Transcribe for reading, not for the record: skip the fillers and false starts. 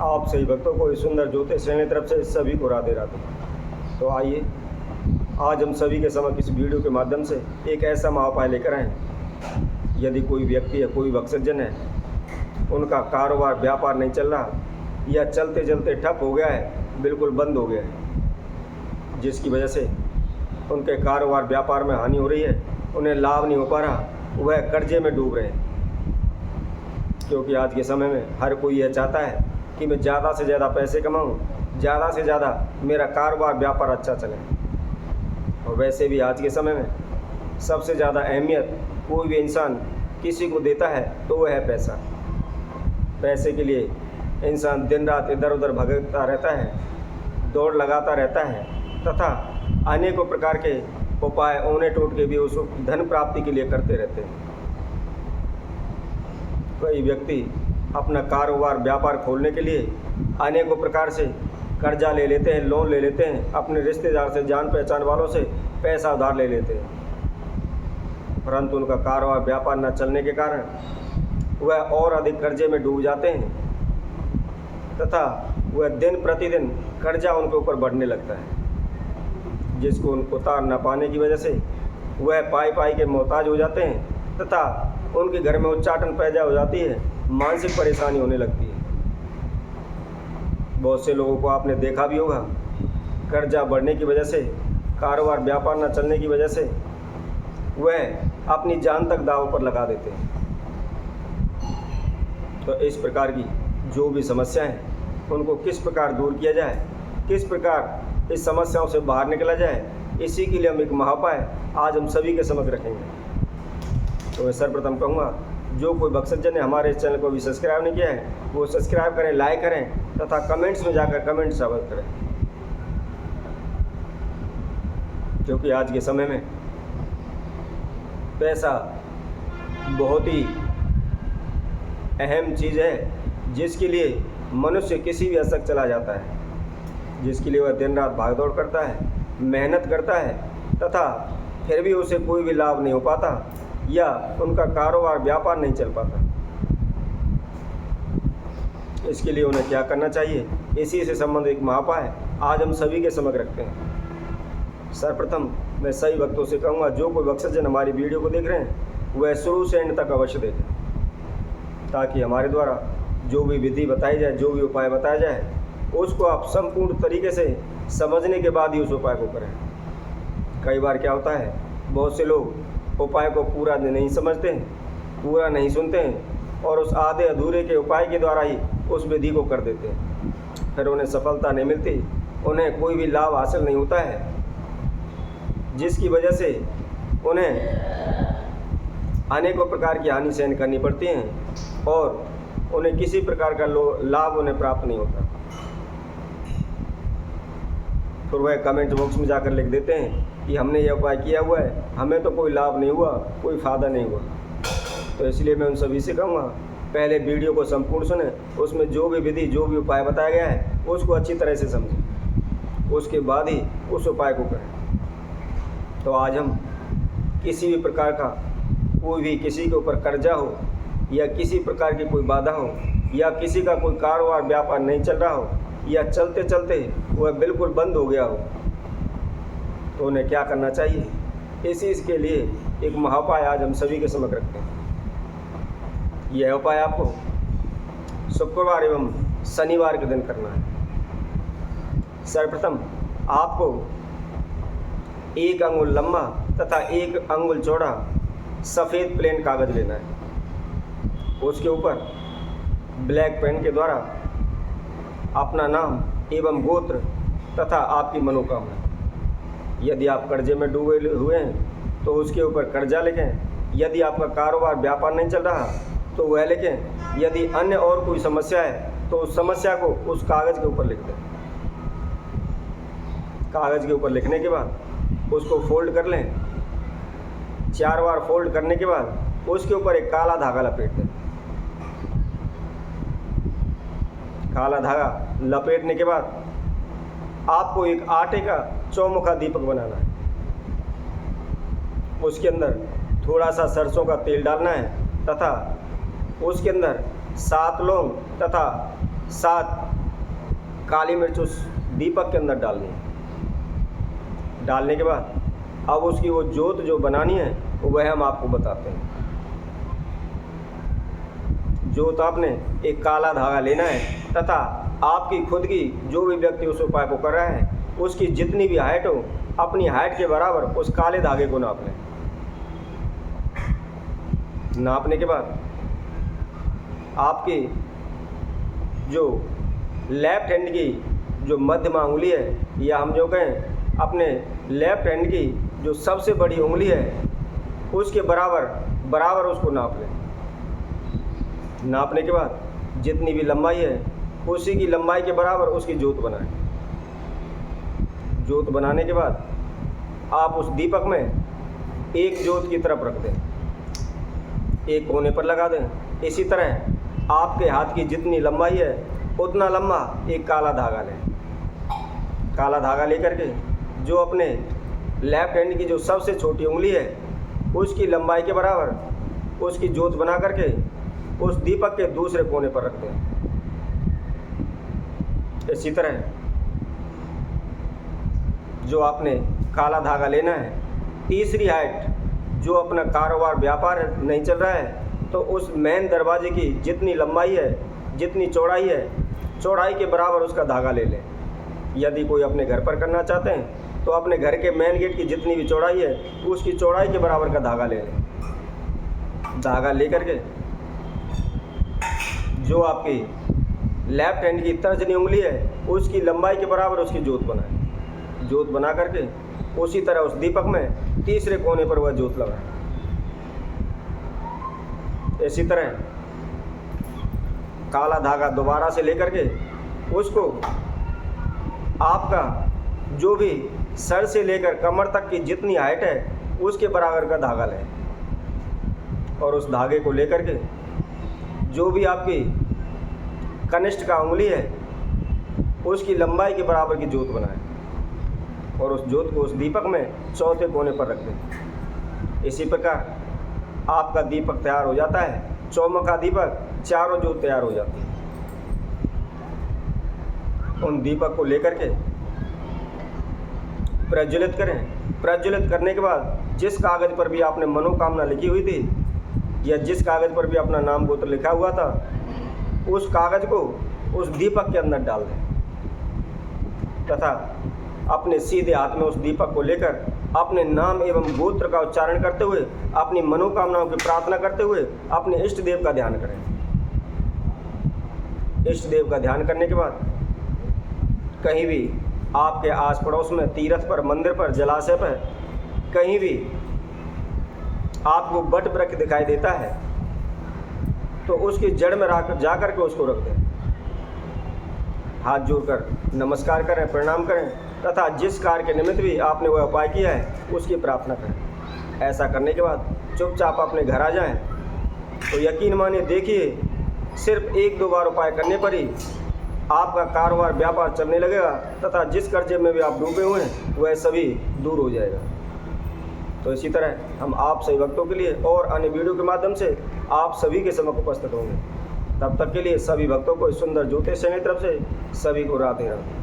आप सही भक्तों को इस सुंदर ज्योति श्रेणी तरफ से सभी को राधे राधे। तो आइए आज हम सभी के समक्ष इस वीडियो के माध्यम से एक ऐसा महाउपाय लेकर आए। यदि कोई व्यक्ति या कोई भक्तजन है, उनका कारोबार व्यापार नहीं चल रहा या चलते चलते ठप हो गया है, बिल्कुल बंद हो गया है, जिसकी वजह से उनके कारोबार व्यापार में हानि हो रही है, उन्हें लाभ नहीं हो पा रहा, वह कर्जे में डूब रहे हैं। क्योंकि आज के समय में हर कोई यह चाहता है कि मैं ज़्यादा से ज़्यादा पैसे कमाऊं, ज़्यादा से ज़्यादा मेरा कारोबार व्यापार अच्छा चले। और वैसे भी आज के समय में सबसे ज़्यादा अहमियत कोई भी इंसान किसी को देता है तो वह है पैसा। पैसे के लिए इंसान दिन रात इधर उधर भटकता रहता है, दौड़ लगाता रहता है तथा अनेकों प्रकार के उपाय औने टोटके भी उस धन प्राप्ति के लिए करते रहते हैं। कई व्यक्ति अपना कारोबार व्यापार खोलने के लिए अनेकों प्रकार से कर्जा ले लेते हैं, लोन ले लेते हैं, अपने रिश्तेदार से, जान पहचान वालों से पैसा उधार ले लेते हैं, परंतु उनका कारोबार व्यापार न चलने के कारण वह और अधिक कर्जे में डूब जाते हैं तथा वह दिन प्रतिदिन कर्जा उनके ऊपर बढ़ने लगता है, जिसको उतार न पाने की वजह से वह पाई के मोहताज हो जाते हैं तथा उनके घर में उच्चाटन पैदा हो जाती है, मानसिक परेशानी होने लगती है। बहुत से लोगों को आपने देखा भी होगा, कर्जा बढ़ने की वजह से, कारोबार व्यापार न चलने की वजह से वह अपनी जान तक दांव पर लगा देते हैं। तो इस प्रकार की जो भी समस्याएं हैं, उनको किस प्रकार दूर किया जाए, किस प्रकार इस समस्याओं से बाहर निकला जाए, इसी के लिए हम एक महाउपाय आज हम सभी के समक्ष रखेंगे। तो मैं सर्वप्रथम कहूँगा, जो कोई भक्तजन ने हमारे इस चैनल को भी सब्सक्राइब नहीं किया है, वो सब्सक्राइब करें, लाइक करें तथा कमेंट्स में जाकर कमेंट साबित करें। क्योंकि आज के समय में पैसा बहुत ही अहम चीज़ है, जिसके लिए मनुष्य किसी भी हद तक चला जाता है, जिसके लिए वह दिन रात भागदौड़ करता है, मेहनत करता है तथा फिर भी उसे कोई भी लाभ नहीं हो पाता या उनका कारोबार व्यापार नहीं चल पाता। इसके लिए उन्हें क्या करना चाहिए, इसी से संबंधित एक महाउपाय आज हम सभी के समक्ष रखते हैं। सर्वप्रथम मैं सही भक्तों से कहूँगा, जो कोई भक्तजन हमारी वीडियो को देख रहे हैं वह शुरू से एंड तक अवश्य देखें, ताकि हमारे द्वारा जो भी विधि बताई जाए, जो भी उपाय बताया जाए, उसको आप संपूर्ण तरीके से समझने के बाद ही उस उपाय को करें। कई बार क्या होता है, बहुत से लोग उपाय को पूरा नहीं समझते हैं, पूरा नहीं सुनते हैं और उस आधे अधूरे के उपाय के द्वारा ही उस विधि को कर देते हैं, फिर उन्हें सफलता नहीं मिलती, उन्हें कोई भी लाभ हासिल नहीं होता है, जिसकी वजह से उन्हें अनेकों प्रकार की हानि सहन करनी पड़ती हैं और उन्हें किसी प्रकार का लाभ उन्हें प्राप्त नहीं होता। फिर वह कमेंट बॉक्स में जाकर लिख देते हैं कि हमने यह उपाय किया हुआ है, हमें तो कोई लाभ नहीं हुआ, कोई फ़ायदा नहीं हुआ। तो इसलिए मैं उन सभी से कहूँगा, पहले वीडियो को संपूर्ण सुने, उसमें जो भी विधि, जो भी उपाय बताया गया है उसको अच्छी तरह से समझें, उसके बाद ही उस उपाय को करें। तो आज हम किसी भी प्रकार का कोई भी किसी के ऊपर कर्जा हो या किसी प्रकार की कोई बाधा हो या किसी का कोई कारोबार व्यापार नहीं चल रहा हो या चलते चलते वह बिल्कुल बंद हो गया हो, तो उन्हें क्या करना चाहिए, इसी के लिए एक महाउपाय आज हम सभी के समक्ष रखते हैं। यह उपाय आपको शुक्रवार एवं शनिवार के दिन करना है। सर्वप्रथम आपको 1 अंगुल लंबा तथा 1 अंगुल चौड़ा सफ़ेद प्लेन कागज़ लेना है। उसके ऊपर ब्लैक पेन के द्वारा अपना नाम एवं गोत्र तथा आपकी मनोकामना, यदि आप कर्जे में डूबे हुए हैं तो उसके ऊपर कर्जा लिखें, यदि आपका कारोबार व्यापार नहीं चल रहा तो वह लिखें, यदि अन्य और कोई समस्या है तो उस समस्या को उस कागज़ के ऊपर लिख दें। कागज़ के ऊपर लिखने के बाद उसको फोल्ड कर लें, 4 बार फोल्ड करने के बाद उसके ऊपर एक काला धागा लपेट दें। काला धागा लपेटने के बाद आपको एक आटे का चौमुखा दीपक बनाना है, उसके अंदर थोड़ा सा सरसों का तेल डालना है तथा उसके अंदर 7 लौंग तथा 7 काली मिर्च उस दीपक के अंदर डालनी है। डालने के बाद अब उसकी वो जोत जो बनानी है वह हम आपको बताते हैं। जोत आपने एक काला धागा लेना है तथा आपकी खुद की जो भी व्यक्ति उस उपाय को कर रहा है उसकी जितनी भी हाइट हो अपनी हाइट के बराबर उस काले धागे को नाप लें। नापने के बाद आपकी जो लेफ्ट हैंड की जो मध्यमा उंगली है या हम जो कहें अपने लेफ्ट हैंड की जो सबसे बड़ी उंगली है उसके बराबर उसको नाप लें। नापने के बाद जितनी भी लंबाई है उसी की लंबाई के बराबर उसकी जोत बनाएं। जोत बनाने के बाद आप उस दीपक में एक जोत की तरफ रख दें, एक कोने पर लगा दें। इसी तरह आपके हाथ की जितनी लंबाई है उतना लंबा एक काला धागा लें। काला धागा लेकर के जो अपने लेफ्ट हैंड की जो सबसे छोटी उंगली है उसकी लंबाई के बराबर उसकी जोत बना करके उस दीपक के दूसरे कोने पर रख दें। इसी तरह जो आपने काला धागा लेना है, तीसरी हाइट जो अपना कारोबार व्यापार नहीं चल रहा है तो उस मेन दरवाजे की जितनी लंबाई है जितनी चौड़ाई है चौड़ाई के बराबर उसका धागा ले लें। यदि कोई अपने घर पर करना चाहते हैं तो अपने घर के मेन गेट की जितनी भी चौड़ाई है उसकी चौड़ाई के बराबर का धागा ले लें। धागा लेकर के जो आपकी लेफ्ट हैंड की तर्जनी उंगली है उसकी लंबाई के बराबर उसकी जोत बनाएं। जोत बना करके उसी तरह उस दीपक में तीसरे कोने पर वह जोत लगाएं। इसी तरह काला धागा दोबारा से लेकर के उसको आपका जो भी सर से लेकर कमर तक की जितनी हाइट है उसके बराबर का धागा लें और उस धागे को लेकर के जो भी आपकी कनिष्ठ का उंगली है उसकी लंबाई के बराबर की जोत बनाएं और उस जोत को उस दीपक में चौथे कोने पर रख दें। इसी प्रकार आपका दीपक तैयार हो जाता है। चौमुखा दीपक, चारों जोत तैयार हो जाती है। उन दीपक को लेकर के प्रज्वलित करें। प्रज्वलित करने के बाद जिस कागज़ पर भी आपने मनोकामना लिखी हुई थी या जिस कागज़ पर भी अपना नाम गोत्र लिखा हुआ था उस कागज़ को उस दीपक के अंदर डाल दें तथा अपने सीधे हाथ में उस दीपक को लेकर अपने नाम एवं गोत्र का उच्चारण करते हुए अपनी मनोकामनाओं की प्रार्थना करते हुए अपने इष्ट देव का ध्यान करें। इष्ट देव का ध्यान करने के बाद कहीं भी आपके आस पड़ोस में तीर्थ पर, मंदिर पर, जलाशय पर कहीं भी आपको बट वृक्ष दिखाई देता है तो उसकी जड़ में जा कर के उसको रख दें। हाथ जोड़कर नमस्कार करें, प्रणाम करें तथा जिस कार्य के निमित्त भी आपने वह उपाय किया है उसकी प्रार्थना करें। ऐसा करने के बाद चुपचाप अपने घर आ जाएं तो यकीन मानिए, देखिए सिर्फ एक दो बार उपाय करने पर ही आपका कारोबार व्यापार चलने लगेगा तथा जिस कर्जे में भी आप डूबे हुए हैं वह सभी दूर हो जाएगा। तो इसी तरह हम आप सभी भक्तों के लिए और अन्य वीडियो के माध्यम से आप सभी के समक्ष उपस्थित होंगे। तब तक के लिए सभी भक्तों को इस सुंदर ज्योतिष सेना की तरफ से सभी को राधे राधे।